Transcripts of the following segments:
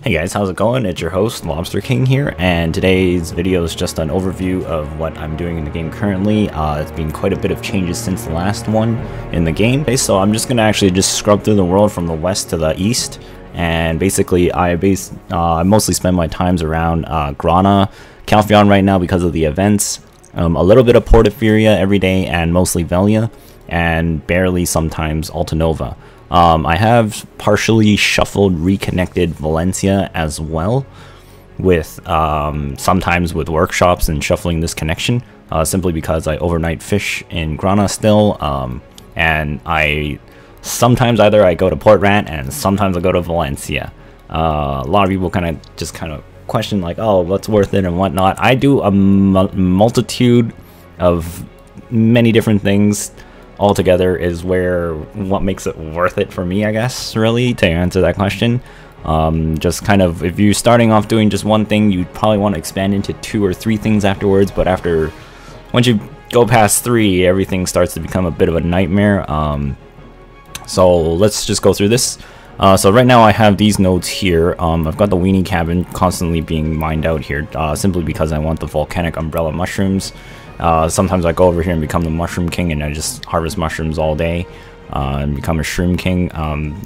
Hey guys, how's it going? It's your host, Lobster King here, and today's video is just an overview of what I'm doing in the game currently. It's been quite a bit of changes since the last one in the game. Okay, so I'm just gonna actually just scrub through the world from the west to the east, and basically I mostly spend my times around Grana, Calphion right now because of the events, a little bit of Portaferia every day, and mostly Velia, and barely sometimes Altanova. I have partially shuffled, reconnected Valencia as well, with sometimes with workshops and shuffling this connection, simply because I overnight fish in Grana still, and sometimes either I go to Port Rant and sometimes I go to Valencia. A lot of people kind of question like, oh, what's worth it and whatnot. I do a multitude of many different things. Altogether is what makes it worth it for me, I guess, really, to answer that question. Just kind of, if you're starting off doing just one thing, you'd probably want to expand into 2 or 3 things afterwards, but once you go past 3, everything starts to become a bit of a nightmare. So let's just go through this. So right now I have these nodes here. I've got the weenie cabin constantly being mined out here, simply because I want the volcanic umbrella mushrooms. Sometimes I go over here and become the Mushroom King, and I just harvest mushrooms all day and become a Shroom King.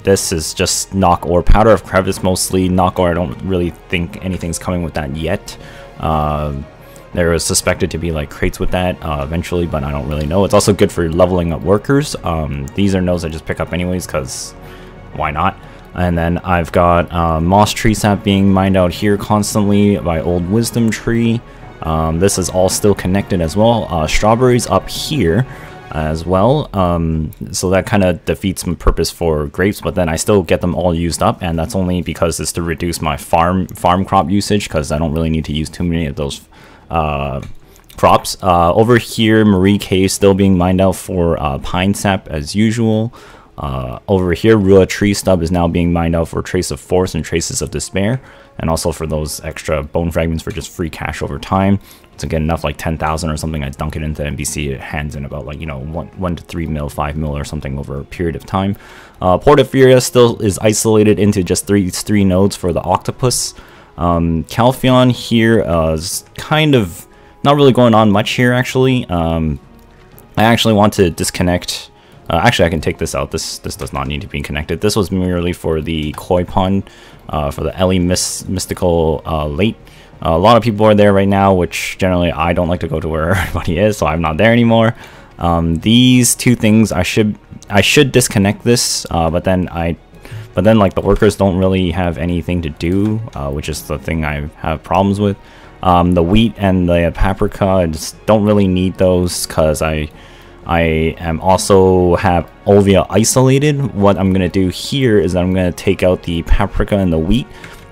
This is just knock ore, powder of crevice mostly. Knock ore, I don't really think anything's coming with that yet. There is suspected to be like crates with that eventually, but I don't really know. It's also good for leveling up workers. These are nodes I just pick up anyways, because why not? And then I've got moss tree sap being mined out here constantly by old wisdom tree. This is all still connected as well. Strawberries up here as well, so that kind of defeats my purpose for grapes, but then I still get them all used up, and that's only because it's to reduce my farm crop usage, because I don't really need to use too many of those crops. Over here, Marie Cave still being mined out for pine sap as usual. Over here, Rua tree stub is now being mined out for Trace of Force and Traces of Despair, and also for those extra bone fragments for just free cash over time. To get enough, like 10,000 or something, I dunk it into NBC. It hands in about, like, you know, 1 to 3 mil, 5 mil or something over a period of time. Portaferia still is isolated into just three nodes for the octopus. Calphion here is kind of not really going on much here, actually. I actually want to disconnect. Actually, I can take this out. This does not need to be connected. This was merely for the koi pond, for the Ellie mystical lake. A lot of people are there right now, which generally I don't like to go to where everybody is, so I'm not there anymore. These 2 things I should disconnect this, but then like the workers don't really have anything to do, which is the thing I have problems with. The wheat and the paprika, I just don't really need those, because I am also have Olvia isolated. What I'm going to do here is that I'm going to take out the paprika and the wheat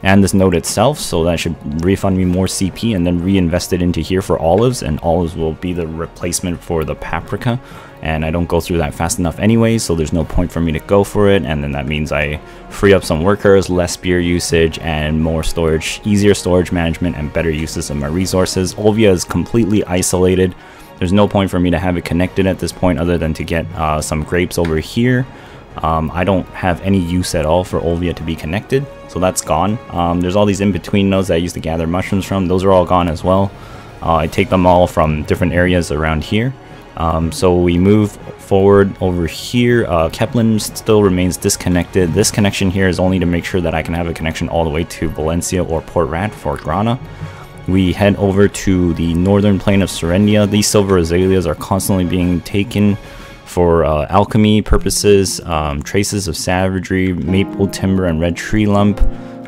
and this node itself, so that should refund me more CP, and then reinvest it into here for olives, and olives will be the replacement for the paprika, and I don't go through that fast enough anyway, so there's no point for me to go for it, and then that means I free up some workers, less spear usage, and more storage, easier storage management, and better uses of my resources. Olvia is completely isolated. There's no point for me to have it connected at this point other than to get some grapes over here. I don't have any use at all for Olvia to be connected, so that's gone. There's all these in-between nodes that I used to gather mushrooms from. Those are all gone as well. I take them all from different areas around here. So we move forward over here. Kepler still remains disconnected. This connection here is only to make sure that I can have a connection all the way to Valencia or Port Rant for Grana. We head over to the northern plain of Serendia. These silver azaleas are constantly being taken for alchemy purposes, traces of savagery, maple timber, and red tree lump.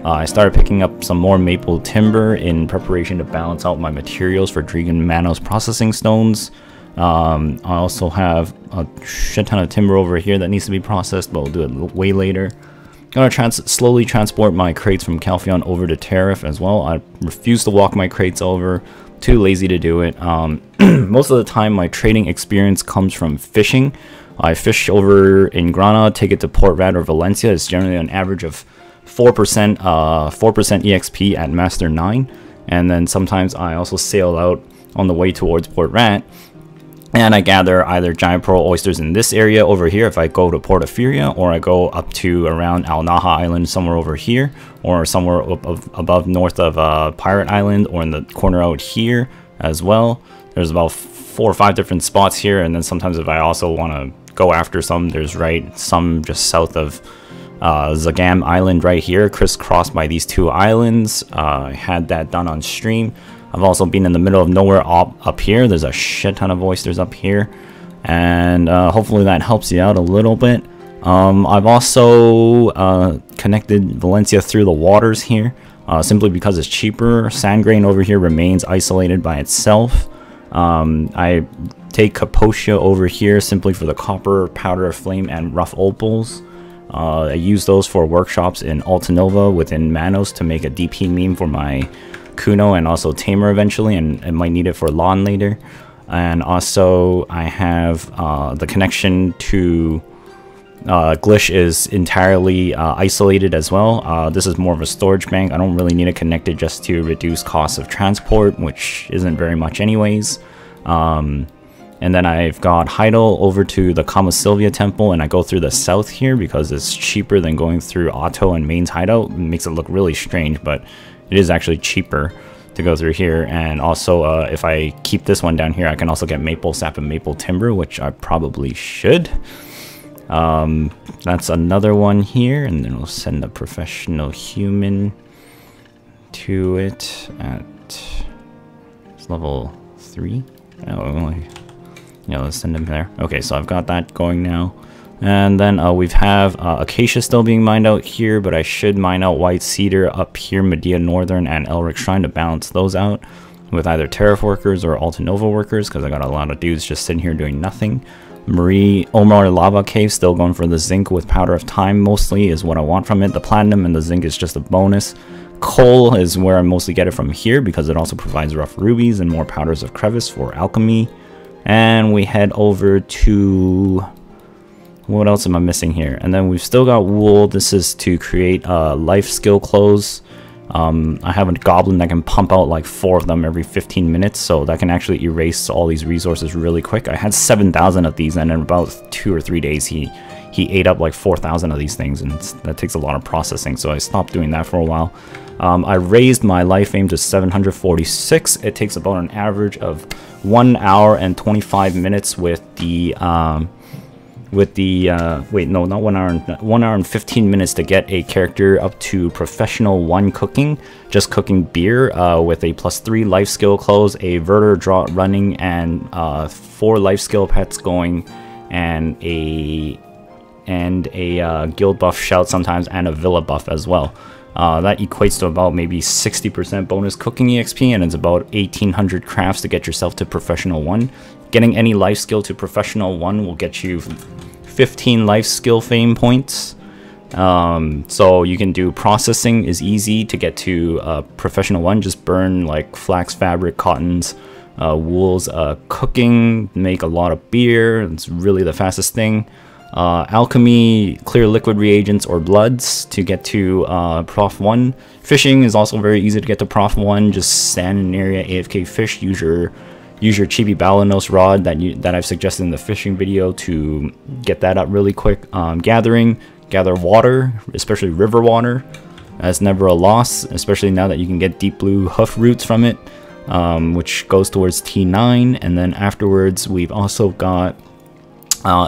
I started picking up some more maple timber in preparation to balance out my materials for Dregan Manos processing stones. I also have a shit ton of timber over here that needs to be processed, but we'll do it way later. Gonna slowly transport my crates from Calphion over to Tariff as well. I refuse to walk my crates over. Too lazy to do it. Most of the time my trading experience comes from fishing. I fish over in Grana, take it to Port Rad or Valencia. It's generally an average of 4% EXP at Master 9. And then sometimes I also sail out on the way towards Port Rad And I gather either giant pearl oysters in this area over here if I go to Port Euphoria, or I go up to around Al Naha Island somewhere over here, or somewhere above north of Pirate Island, or in the corner out here as well. There's about 4 or 5 different spots here, and then sometimes if I also want to go after some, there's some just south of Zagam Island right here, crisscrossed by these 2 islands. I had that done on stream. I've also been in the middle of nowhere up here. There's a shit ton of oysters up here, and hopefully that helps you out a little bit. I've also connected Valencia through the waters here, simply because it's cheaper. Sand grain over here remains isolated by itself. I take Kaposia over here simply for the copper, powder of flame, and rough opals. I use those for workshops in Altanova within Manos to make a DP meme for my Kuno and also Tamer eventually, and I might need it for Lawn later. And also I have the connection to Glish is entirely isolated as well. This is more of a storage bank. I don't really need it connected just to reduce costs of transport, which isn't very much anyways. And then I've got Heidel over to the Kama Sylvia temple, and I go through the south here because it's cheaper than going through Otto and Main's hideout. It makes it look really strange, but it is actually cheaper to go through here. And also if I keep this one down here, I can also get maple sap and maple timber, which I probably should. That's another one here, and then we'll send a professional human to it at level 3. Oh, yeah, let's send him there. Okay, so I've got that going now. And then we have Acacia still being mined out here, but I should mine out White Cedar up here, Medea Northern, and Elric Shrine to balance those out with either Terraform workers or Altanova workers, because I got a lot of dudes just sitting here doing nothing. Omar Lava Cave still going for the zinc with Powder of Time mostly is what I want from it. The platinum and the zinc is just a bonus. Coal is where I mostly get it from here because it also provides rough rubies and more powders of crevice for alchemy. And we head over to... what else am I missing here? And then we've still got wool. This is to create life skill clothes. I have a goblin that can pump out like 4 of them every 15 minutes, so that can actually erase all these resources really quick. I had 7,000 of these, and in about 2 or 3 days he ate up like 4,000 of these things, and that takes a lot of processing, so I stopped doing that for a while. I raised my life aim to 746. It takes about an average of 1 hour and 25 minutes with the wait, no, not 1 hour, 1 hour and 15 minutes to get a character up to professional 1 cooking, just cooking beer, with a +3 life skill close, a Verter draw running, and 4 life skill pets going, and a guild buff shout sometimes, and a villa buff as well. That equates to about maybe 60% bonus cooking EXP, and it's about 1,800 crafts to get yourself to professional 1. Getting any life skill to professional 1 will get you 15 life skill fame points. So you can do processing is easy to get to professional 1. Just burn like flax, fabric, cottons, wools. Cooking, make a lot of beer. It's really the fastest thing. Alchemy, clear liquid reagents or bloods to get to Prof 1. Fishing is also very easy to get to Prof 1. Just stand in an area, AFK fish, use your Chibi Balanos rod that I've suggested in the fishing video to get that up really quick. Gather water, especially river water. That's never a loss, especially now that you can get deep blue hoof roots from it, which goes towards T9. And then afterwards, we've also got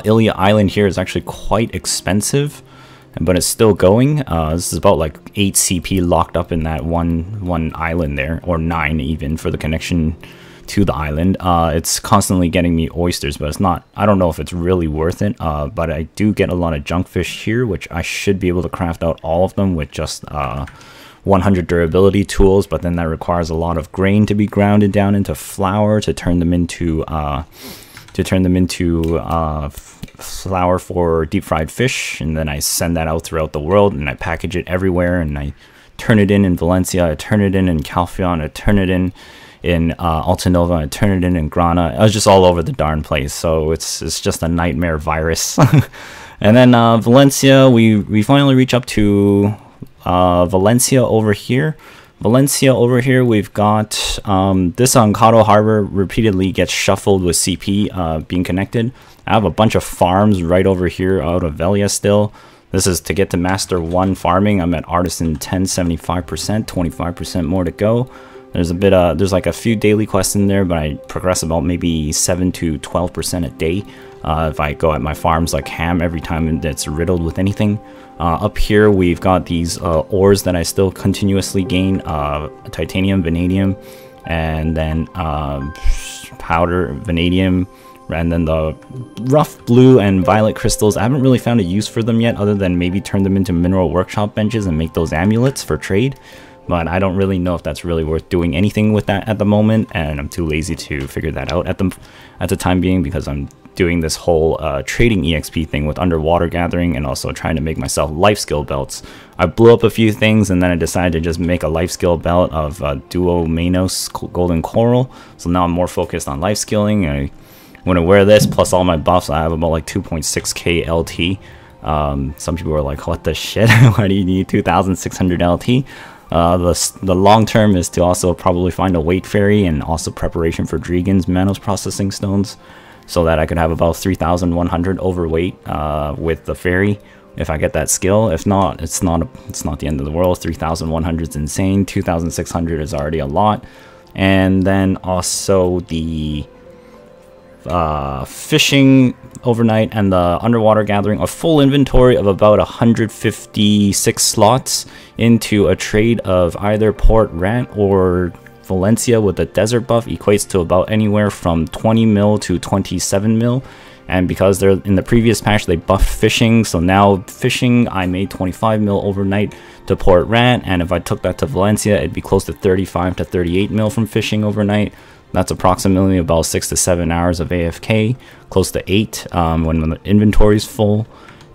Ilia Island here is actually quite expensive, but it's still going. This is about like 8 CP locked up in that one island there, or 9 even for the connection to the island. It's constantly getting me oysters, but it's not, I don't know if it's really worth it, but I do get a lot of junkfish here, which I should be able to craft out all of them with just 100 durability tools, but then that requires a lot of grain to be grounded down into flour to turn them into flour for deep fried fish, and then I send that out throughout the world, and I package it everywhere, and I turn it in Valencia, I turn it in Calphion, I turn it in Altanova, I turn it in Grana. I was just all over the darn place, so it's just a nightmare virus. And then Valencia, we finally reach up to Valencia over here. Valencia over here, we've got this on Kato Harbor repeatedly gets shuffled with CP being connected. I have a bunch of farms right over here out of Velia still. This is to get to Master 1 farming. I'm at Artisan 10, 75%, 25% more to go. There's a bit there's like a few daily quests in there, but I progress about maybe 7 to 12% a day if I go at my farms like ham every time that's riddled with anything. Up here we've got these ores that I still continuously gain, titanium, vanadium, and then powder, vanadium, and then the rough blue and violet crystals. I haven't really found a use for them yet, other than maybe turn them into mineral workshop benches and make those amulets for trade. But I don't really know if that's really worth doing anything with that at the moment, and I'm too lazy to figure that out at the time being, because I'm doing this whole trading EXP thing with underwater gathering and also trying to make myself life skill belts. I blew up a few things and then I decided to just make a life skill belt of Duo Manos Golden Coral. So now I'm more focused on life skilling. I'm going to wear this plus all my buffs. I have about like 2.6k LT. Some people are like, what the shit? Why do you need 2600 LT? The long term is to also probably find a weight fairy and also preparation for Dregan's Manos processing stones, so that I could have about 3,100 overweight with the fairy if I get that skill. If not, it's not the end of the world. 3,100 is insane. 2,600 is already a lot. And then also the fishing overnight and the underwater gathering, a full inventory of about 156 slots into a trade of either Port Rant or Valencia with the desert buff equates to about anywhere from 20 mil to 27 mil. And because they're in the previous patch they buffed fishing, so now fishing I made 25 mil overnight to Port Rant, and if I took that to Valencia it'd be close to 35 to 38 mil from fishing overnight. That's approximately about 6 to 7 hours of AFK, close to 8 when the inventory is full.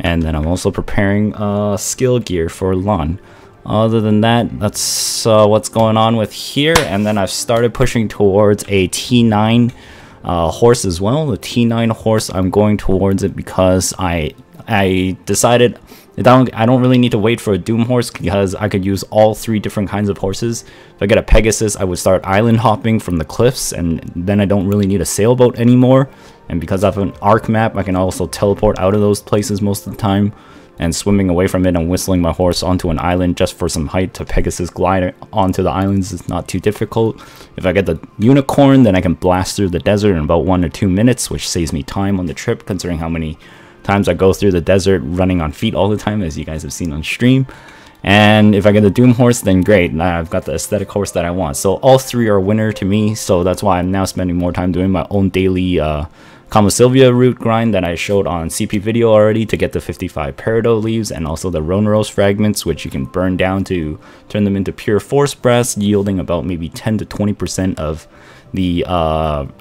And then I'm also preparing skill gear for LAN. Other than that, that's what's going on with here. And then I've started pushing towards a T9 horse as well. The T9 horse, I'm going towards it because I decided I don't really need to wait for a Doom horse, because I could use all 3 different kinds of horses. If I get a Pegasus, I would start island hopping from the cliffs, and then I don't really need a sailboat anymore. And because I have an arc map, I can also teleport out of those places most of the time. And swimming away from it and whistling my horse onto an island just for some height to Pegasus glide onto the islands is not too difficult. If I get the unicorn, then I can blast through the desert in about 1 or 2 minutes, which saves me time on the trip, considering how many times I go through the desert running on feet all the time, as you guys have seen on stream. And if I get the Doom horse, then great, I've got the aesthetic horse that I want. So all 3 are a winner to me, so that's why I'm now spending more time doing my own daily Kama Sylvia route grind that I showed on CP video already to get the 55 peridot leaves, and also the Roneros fragments, which you can burn down to turn them into pure force breaths, yielding about maybe 10 to 20% of the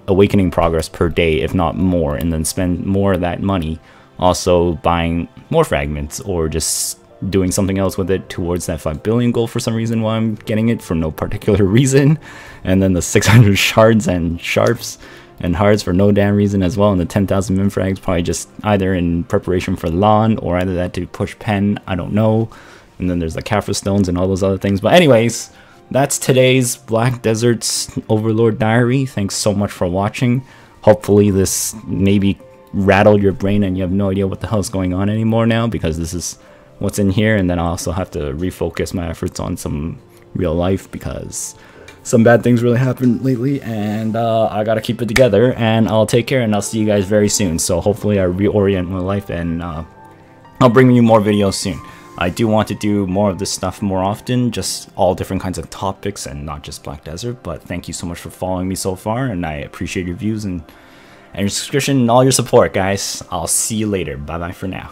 awakening progress per day, if not more, and then spend more of that money also buying more fragments or just doing something else with it towards that 5 billion goal for some reason, why I'm getting it for no particular reason. And then the 600 shards and sharps and hearts for no damn reason as well, and the 10,000 min frags probably just either in preparation for LAN or either that to push pen, I don't know. And then there's the Kafra stones and all those other things. But anyways, that's today's Black Desert's Overlord diary. Thanks so much for watching. Hopefully this maybe rattled your brain and you have no idea what the hell is going on anymore now, because this is what's in here. And then I also have to refocus my efforts on some real life, because some bad things really happened lately, and I gotta keep it together. And I'll take care, and I'll see you guys very soon. So hopefully I reorient my life, and I'll bring you more videos soon. I do want to do more of this stuff more often, just all different kinds of topics and not just Black Desert. But thank you so much for following me so far, and I appreciate your views and your subscription and all your support, guys. I'll see you later. Bye bye for now.